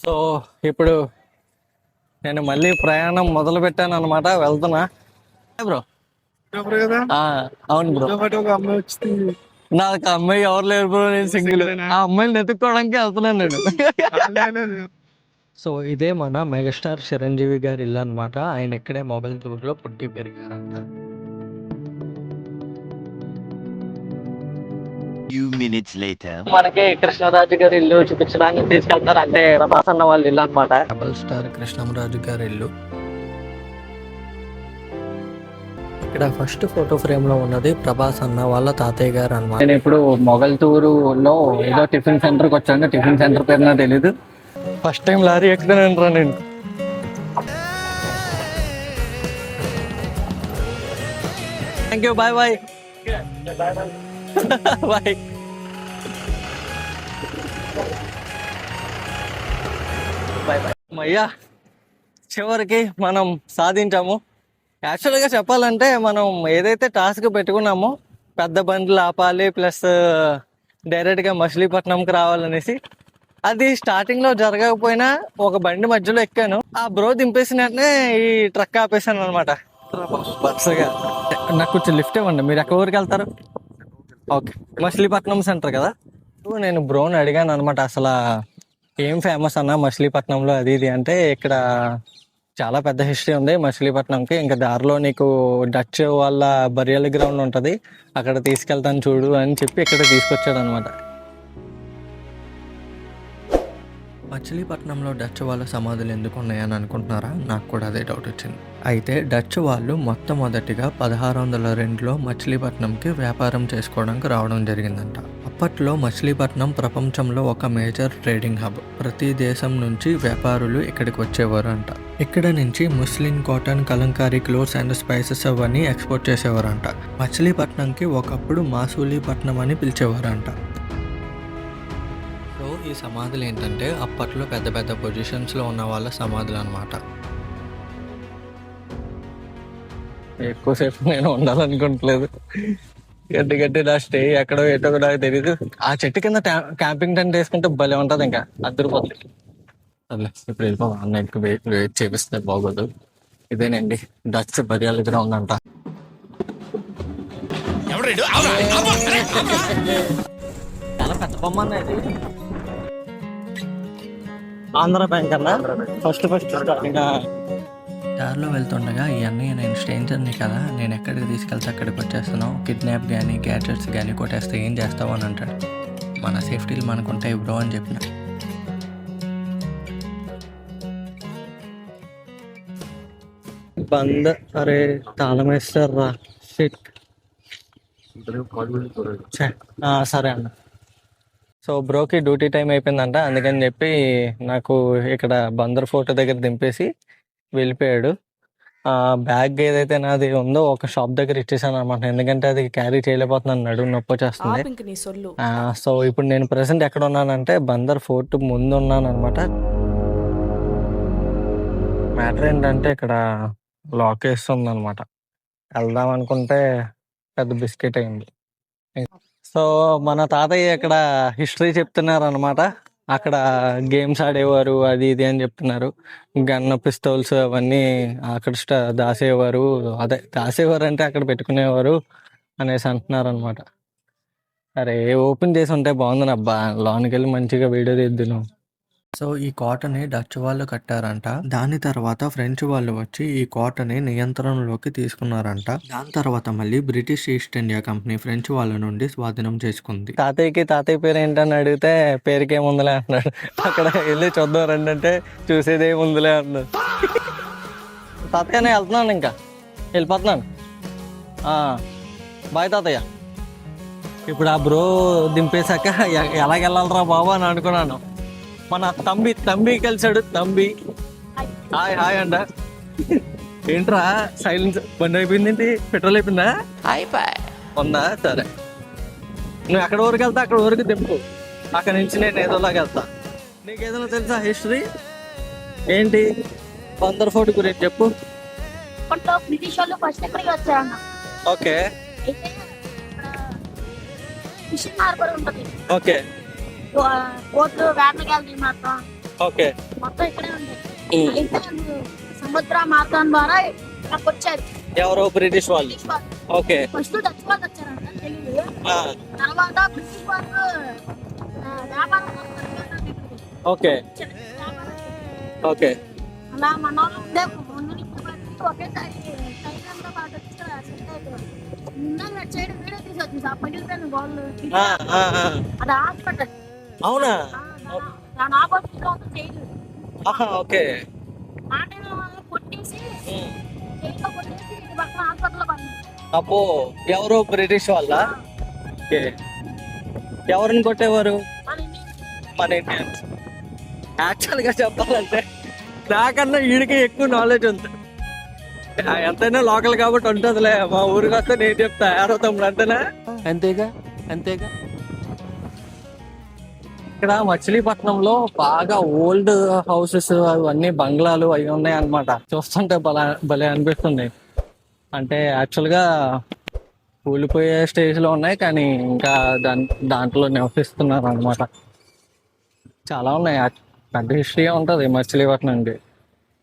So ఇప్పుడు నేను మళ్ళీ ప్రయాణం మొదలు పెట్టాను అనమాట. వెళ్తున్నా బ్రో. కదా అవును బ్రో. ఒక అమ్మాయి వచ్చింది. నాకు అమ్మాయి ఎవరు లేరు బ్రో, నేను సింగిల్. ఆ అమ్మాయిని వెతుక్కోవడానికి వెళ్తున్నాను నేను. సో ఇదే మన మెగాస్టార్ చిరంజీవి గారి ఇల్లు అనమాట. ఆయన ఇక్కడే మొబైల్ టూర్లో పుట్టి పెరిగారంట. మనకి కృష్ణరాజు గారి ఇల్లు చూపించడానికి తీసుకెళ్తారు. అంటే ప్రభాస్ అన్న వాళ్ళ ఇల్లు అనమాట. డబల్ స్టార్ కృష్ణరాజు గారి ఇల్లు. ఇక్కడ ఫస్ట్ ఫోటో ఫ్రేమ్ లో ఉన్నది ప్రభాస్ అన్న వాళ్ళ తాతయ్య గారు అన్నమాట. నేను ఇప్పుడు మొగల్తూరులో ఏదో టిఫిన్ సెంటర్ కి వచ్చాను. టిఫిన్ సెంటర్ పేరు నాకు తెలీదు. ఫస్ట్ టైం లారీ ఎక్కుతాను రా నేను. Thank you. Bye bye bye. Bye bye. అయ్యా, చివరికి మనం సాధించాము. యాక్చువల్గా చెప్పాలంటే మనం ఏదైతే టాస్క్ పెట్టుకున్నామో పెద్ద బండ్లు ఆపాలి ప్లస్ డైరెక్ట్గా మచిలీపట్నంకి రావాలనేసి, అది స్టార్టింగ్లో జరగకపోయినా ఒక బండి మధ్యలో ఎక్కాను. ఆ బ్రో దింపేసిన వెంటనే ఈ ట్రక్ ఆపేసాను అనమాట. వరుసగా నాకు కొంచెం లిఫ్ట్ ఇవ్వండి. మీరు ఎక్కడ ఊరికి వెళ్తారు? ఓకే, మచిలీపట్నం సెంటర్ కదా. నేను బ్రోని అడిగాను అనమాట, అసలు ఏం ఫేమస్ అన్న మచిలీపట్నంలో అది ఇది అంటే, ఇక్కడ చాలా పెద్ద హిస్టరీ ఉంది మచిలీపట్నంకి. ఇంకా దారిలో నీకు డచ్ వాళ్ళ బరియల్ గ్రౌండ్ ఉంటుంది, అక్కడ తీసుకెళ్తాను చూడు అని చెప్పి ఇక్కడ తీసుకొచ్చాడు అనమాట. మచిలీపట్నంలో డచ్ వాళ్ళ సమాధులు ఎందుకు ఉన్నాయని అనుకుంటున్నారా? నాకు కూడా అదే డౌట్ వచ్చింది. అయితే డచ్ వాళ్ళు మొట్టమొదటిగా 1602లో మచిలీపట్నంకి వ్యాపారం చేసుకోవడానికి రావడం జరిగిందంట. అప్పట్లో మచిలీపట్నం ప్రపంచంలో ఒక మేజర్ ట్రేడింగ్ హబ్. ప్రతి దేశం నుంచి వ్యాపారులు ఇక్కడికి వచ్చేవారు అంట. ఇక్కడ నుంచి muslin, cotton, kalamkari, clothes and spices అవన్నీ ఎక్స్పోర్ట్ చేసేవారంట. మచిలీపట్నంకి ఒకప్పుడు మాసూలీపట్నం అని పిలిచేవారంట. సో ఈ సమాధులు ఏంటంటే అప్పట్లో పెద్ద పెద్ద పొజిషన్స్లో ఉన్న వాళ్ళ సమాధులు అనమాట. ఎక్కువసేపు నేను ఉండాలనుకోవట్లేదు. గట్టి గట్టి నా స్టే ఎక్కడో ఎటో నాకు తెలీదు. ఆ చెట్టు కింద క్యాంపింగ్ టెంట్ వేసుకుంటే భలే ఉంటుంది. ఇంకా అద్దరిపోతుంది. ఇప్పుడు వెళ్ళిపోవాలి. అన్నకి వెయిట్ చేపిస్తే బాగోదు. ఇదేనండి డచ్ బరియల్ గ్రౌండ్ అంట. చాలా పెద్ద బొమ్మ అనేది. ఆంధ్ర బ్యాంక్ అన్న ఫస్ట్ దారిలో వెళ్తుండగా ఈ అన్నయ్య, నేను స్ట్రేంజర్ని కదా, నేను ఎక్కడికి తీసుకెళ్తే అక్కడికి వచ్చేస్తున్నావు, కిడ్నాప్ కానీ గ్యాడ్జెట్స్ కానీ కొట్టేస్తే ఏం చేస్తావు అని అంటాడు. మన సేఫ్టీలు మనకుంటాయి బ్రో అని చెప్పిన. బంద్. అరే తాళం వేస్తారా? సరే అన్న. సో బ్రోకి డ్యూటీ టైం అయిపోయిందంట, అందుకని చెప్పి నాకు ఇక్కడ బందర్ ఫోర్ట్ దగ్గర దింపేసి వెళ్ళిపోయాడు. బ్యాగ్ ఏదైతే నాది ఉందో ఒక షాప్ దగ్గర ఇచ్చేసాను అనమాట. ఎందుకంటే అది క్యారీ చేయలేకపోతున్నాను, నడుము నొప్పి వచ్చేస్తుంది. సో ఇప్పుడు నేను ప్రెసెంట్ ఎక్కడ ఉన్నానంటే బందర్ ఫోర్ట్ ముందు ఉన్నాను అనమాట. మ్యాటర్ ఏంటంటే ఇక్కడ లాక్ వేస్తుంది అనమాట. వెళ్దాం అనుకుంటే పెద్ద బిస్కెట్ అయింది. సో మన తాతయ్య ఇక్కడ హిస్టరీ చెప్తున్నారు అనమాట. అక్కడ గేమ్స్ ఆడేవారు అది ఇది అని చెప్తున్నారు. గన్, పిస్తోల్స్ అవన్నీ అక్కడ దాసేవారు. అదే దాసేవారు అంటే అక్కడ పెట్టుకునేవారు అనేసి అంటున్నారు అనమాట. అరే ఓపెన్ చేసి ఉంటే బాగుందని అబ్బా, లోనికి వెళ్ళి మంచిగా వీడియో తీద్దును. సో ఈ కోటని డచ్ వాళ్ళు కట్టారంట. దాని తర్వాత ఫ్రెంచ్ వాళ్ళు వచ్చి ఈ కోటని నియంత్రణలోకి తీసుకున్నారంట. దాని తర్వాత మళ్ళీ British east India company French వాళ్ళ నుండి స్వాధీనం చేసుకుంది. తాతయ్య పేరు ఏంటని అడిగితే పేరుకి ఏముందిలే అన్నాడు. అక్కడ వెళ్ళి చూద్దాం రండి అంటే చూసేది ఏముందిలే అన్నాడు. తాతయ్య నేను వెళ్తున్నాను, ఇంకా వెళ్ళిపోతున్నాను. బాయ్ తాతయ్య. ఇప్పుడు ఆ బ్రో దింపేశాక ఎలాగెళ్ళాలరా బాబు అని అనుకున్నాను. మన తంబి కలిసాడు. తంబి హాయ్ హాయ్ అంట. ఏంట్రా సైలెన్స్? బండి అయిపోయింది ఏంటి? పెట్రోల్ అయిపోయిందా? ఉందా? సరే, నువ్వు ఎక్కడ ఊరికి వెళ్తా అక్కడ ఊరికి దింపు. అక్కడ నుంచి నేను ఏదోలాగా వెళ్తా. నీకు ఏదైనా తెలుసా హిస్టరీ ఏంటి? బందర్ ఫోర్ట్ గురించి చెప్పు. Okay okay. బోట్లు వేటకి వెళ్తాయి మాత్రం. ఓకే. మొత్తం ఇక్కడే ఉంటాయి. అయితే వాళ్ళు సముద్ర మార్గం ద్వారా ఇక్కడికి వచ్చారు. ఎవరో బ్రిటిష్ వాళ్ళు. బ్రిటిష్ వాళ్ళు ఓకే. ఫస్ట్ డచ్ వాళ్ళు వచ్చారంట తెలియదు. ఆ, తర్వాత బ్రిటిష్ వాళ్ళు వ్యాపారం చేస్తారు. ఓకే. చిన్న చిన్న వ్యాపారం చేస్తారు. ఓకే. అలా మన వాళ్ళు ఉండే ఒకేసారి టైంతో పాటు వచ్చి సెట్ అయిపోయారు. ఇందాక అటు సైడ్ వీడియో తీసి ఆ పగిలిపోయిన వాళ్ళు ఆ, ఆ, ఆ. అది హాస్పిటల్. అవునా? దాని ఆపోజిట్ లో ఉంది జైలు. ఆహా, ఓకే. ఆ టైంలో వాళ్ళని కొట్టేసి జైల్లో కొట్టేసి ఇది పక్కన హాస్పిటల్లో పడింది. అబ్బో, ఎవరో బ్రిటిష్ వాళ్ళ? ఓకే. ఎవరిని కొట్టేవారు? మన ఇండియన్ మన ఇండియన్స్. యాక్చువల్ గా చెప్పాలంటే నాకన్నా వీడికి ఎక్కువ నాలెడ్జ్ ఉంది. ఎంతైనా లోకల్ కాబట్టి ఉంటుందిలే. మా ఊరికి వస్తే నేను చెప్తా యారో తమ్ముడు, అంతేనా? అంతేగా అంతేగా. ఇక్కడ మచిలీపట్నంలో బాగా ఓల్డ్ హౌసెస్ అవన్నీ బంగ్లాలు అవి ఉన్నాయి అన్నమాట. చూస్తుంటే భలే అనిపిస్తుంది. అంటే యాక్చువల్ గా కూలిపోయే స్టేజ్ లో ఉన్నాయి, కానీ ఇంకా దాంట్లో నివసిస్తున్నారు అన్నమాట. చాలా ఉన్నాయి. పెద్ద హిస్టరీ ఉంటుంది మచిలీపట్నంకి,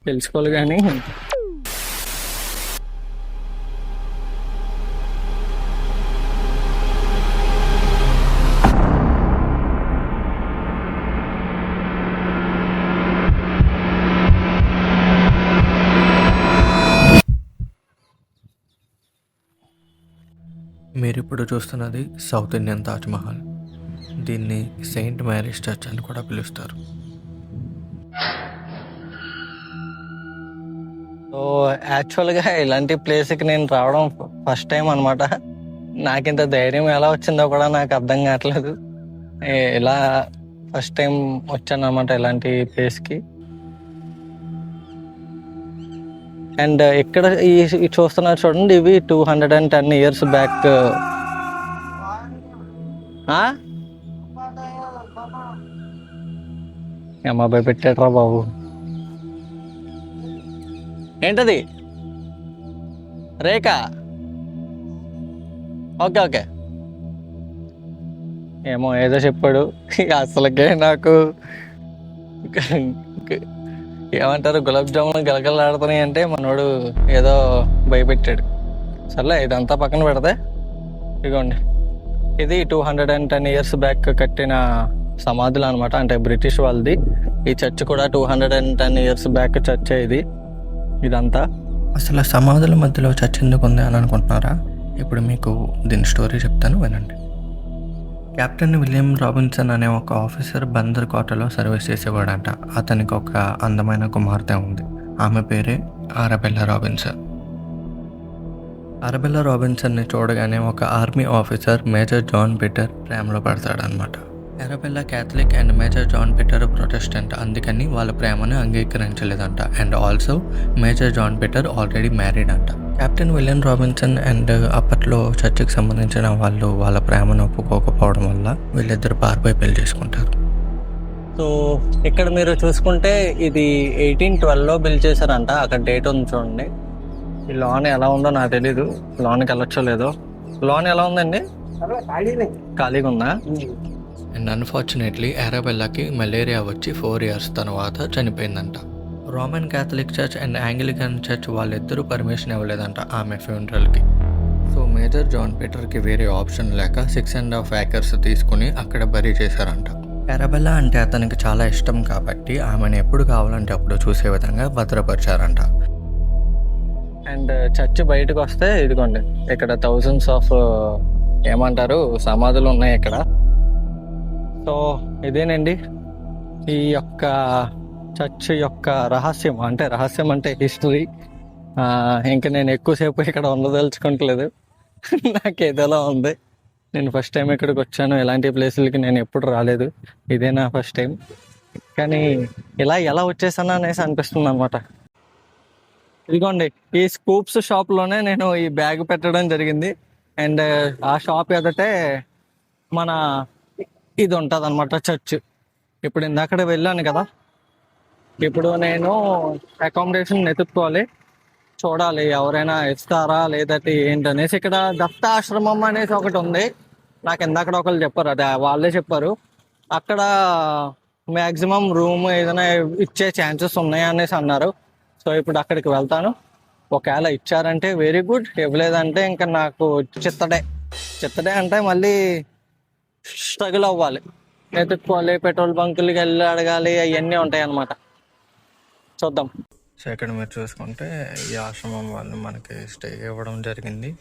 తెలుసుకోవాలి. కానీ మీరు ఇప్పుడు చూస్తున్నది సౌత్ ఇండియన్ తాజ్మహల్. దీన్ని సెయింట్ మ్యారీస్ చర్చ్ అని కూడా పిలుస్తారు. సో యాక్చువల్గా ఇలాంటి ప్లేస్కి నేను రావడం ఫస్ట్ టైం అనమాట. నాకింత ధైర్యం ఎలా వచ్చిందో కూడా నాకు అర్థం కావట్లేదు. ఇలా ఫస్ట్ టైం వచ్చాను అనమాట ఇలాంటి ప్లేస్కి. అండ్ ఇక్కడ ఈ చూస్తున్నారు చూడండి, ఇవి 210 years బ్యాక్. అమ్మాయి పెట్టాడ్రా బాబు. ఏంటది? రేఖ? Okay okay. ఏమో ఏదో చెప్పాడు. అసలుకే నాకు ఏమంటారు, గులాబ్ జామున్ గలగలాడుతున్నాయి అంటే మనోడు ఏదో భయపెట్టాడు. సర్లే, ఇదంతా పక్కన పెడితే ఇదిగోండి, ఇది 210 years బ్యాక్ కట్టిన సమాధులు అనమాట. అంటే బ్రిటిష్ వాళ్ళది. ఈ చర్చ్ కూడా 210 years బ్యాక్ చర్చ్ ఇది. ఇదంతా అసలు సమాధుల మధ్యలో చర్చ్ ఎందుకు ఉంది అని అనుకుంటున్నారా? ఇప్పుడు మీకు దీని స్టోరీ చెప్తాను, వినండి. కెప్టెన్ విలియం రాబిన్సన్ అనే ఒక ఆఫీసర్ బందర్ కోటలో సర్వీస్ చేసేవాడంట. అతనికి ఒక అందమైన కుమార్తె ఉంది. ఆమె పేరే అరబెల్లా రాబిన్సన్. అరబెల్లా రాబిన్సన్ని చూడగానే ఒక army officer major John Peter ప్రేమలో పడతాడనమాట. Arabella Catholic and major John Peter Protestant, అందుకని వాళ్ళ ప్రేమను అంగీకరించలేదంట. And also major John Peter already married అంట. కెప్టెన్ విలియం రాబిన్సన్ అండ్ అప్పట్లో చర్చికి సంబంధించిన వాళ్ళు వాళ్ళ ప్రేమను ఒప్పుకోకపోవడం వల్ల వీళ్ళిద్దరు పారిపోయి పెళ్లి చేసుకుంటారు. సో ఇక్కడ మీరు చూసుకుంటే ఇది 1812లో బిల్డ్ చేశారంట. అక్కడ డేట్ ఉంది చూడండి. ఈ లాన్ ఎలా ఉందో నాకు తెలీదు. లాన్కి వెళ్ళొచ్చో లేదో. లాన్ ఎలా ఉందండి? ఖాళీగా ఉందా? అండ్ అన్ఫార్చునేట్లీ అరబెల్లాకి మలేరియా వచ్చి 4 years తర్వాత చనిపోయిందంట. Roman Catholic church and Anglican church వాళ్ళిద్దరూ పర్మిషన్ ఇవ్వలేదంట ఆమె ఫ్యూనరల్కి. సో మేజర్ జాన్ పీటర్కి వేరే ఆప్షన్ లేక 6.5 acres తీసుకుని అక్కడ బరీ చేశారంట. అరబెల్లా అంటే అతనికి చాలా ఇష్టం కాబట్టి ఆమెను ఎప్పుడు కావాలంటే అప్పుడు చూసే విధంగా భద్రపరిచారంట. అండ్ చర్చ్ బయటకు వస్తే ఇదిగోండి, ఇక్కడ thousands of ఏమంటారు సమాధులు ఉన్నాయి ఇక్కడ. సో ఇదేనండి ఈ యొక్క చర్చ్ యొక్క రహస్యం. అంటే రహస్యం అంటే హిస్టరీ. ఇంకా నేను ఎక్కువసేపు ఇక్కడ ఉండదలుచుకోవట్లేదు. నాకు ఏదోలా ఉంది. నేను ఫస్ట్ టైం ఇక్కడికి వచ్చాను. ఇలాంటి ప్లేసులకి నేను ఎప్పుడు రాలేదు. ఇదే నా ఫస్ట్ టైం. కానీ ఎలా వచ్చేసాను అనేసి అనిపిస్తుంది అనమాట. ఇదిగోండి, ఈ స్కూప్స్ షాప్లోనే నేను ఈ బ్యాగ్ పెట్టడం జరిగింది. అండ్ ఆ షాప్ ఎదుటే మన ఇది ఉంటుంది అనమాట చర్చ్. ఇప్పుడు ఇందాక వెళ్ళాను కదా, ఇప్పుడు నేను అకామిడేషన్ వెతుక్కోవాలి. చూడాలి ఎవరైనా ఇస్తారా లేదంటే ఏంటనేసి. ఇక్కడ దత్తాశ్రమం అనేసి ఒకటి ఉంది. నాకు ఇందాక ఒకళ్ళు చెప్పారు, అదే వాళ్ళే చెప్పారు. అక్కడ మ్యాక్సిమం రూమ్ ఏదైనా ఇచ్చే ఛాన్సెస్ ఉన్నాయి అనేసి అన్నారు. సో ఇప్పుడు అక్కడికి వెళ్తాను. ఒకవేళ ఇచ్చారంటే వెరీ గుడ్, ఇవ్వలేదంటే ఇంకా నాకు చిత్తడే అంటే మళ్ళీ స్ట్రగుల్ అవ్వాలి, వెతుక్కోవాలి, పెట్రోల్ బంకులకి వెళ్ళి అడగాలి, అవన్నీ ఉంటాయి అన్నమాట. చూద్దాం. సో ఇక్కడ మీరు చూసుకుంటే ఈ ఆశ్రమం వాళ్ళు మనకి స్టే ఇవ్వడం జరిగింది.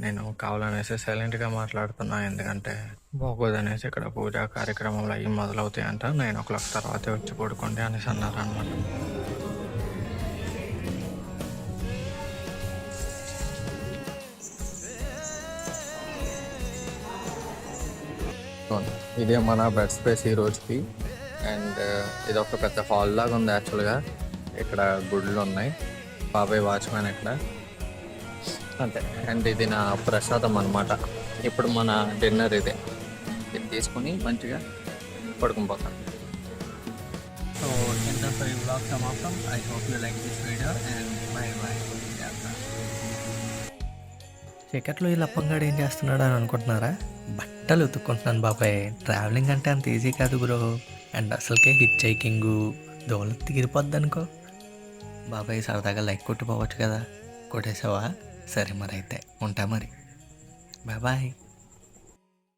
నేను కావాలనేసి సైలెంట్గా మాట్లాడుతున్నా, ఎందుకంటే బాగోదనేసి ఇక్కడ పూజా కార్యక్రమాలు అవి మొదలవుతాయంట. 9 o'clock తర్వాతే వచ్చి పడుకోండి అనేసి అన్నారు అనమాట. ఇదే మన బెడ్ స్పేస్ ఈ రోజుకి. అండ్ ఇది ఒక పెద్ద హాల్ లాగా ఉంది యాక్చువల్గా. ఇక్కడ గుడ్లు ఉన్నాయి, బాబాయ్ వాచ్మెన్ ఇక్కడ అంతే. అండ్ ఇది నా ప్రసాదం అనమాట. ఇప్పుడు మన డిన్నర్ ఇది తీసుకుని మంచిగా పడుకుని పోతాను. సో ఈ వ్లాగ్ సమాప్తం. I hope you like this video and by by. చీకట్లో ఈ లప్పంగాడు ఏం చేస్తున్నాడు అని అనుకుంటున్నారా? బట్టలు ఉతుక్కుంటున్నాను బాబాయ్. ట్రావెలింగ్ అంటే అంత ఈజీ కాదు బ్రో. అండ్ అసలుకే హిచ్ హైకింగు దోల తిరిగిపోద్ది అనుకో. బాబాయ్ సరదాగా లైక్ కొట్టిపోవచ్చు కదా, కొట్టేసావా? సరే మరి అయితే ఉంటా మరి. Bye bye.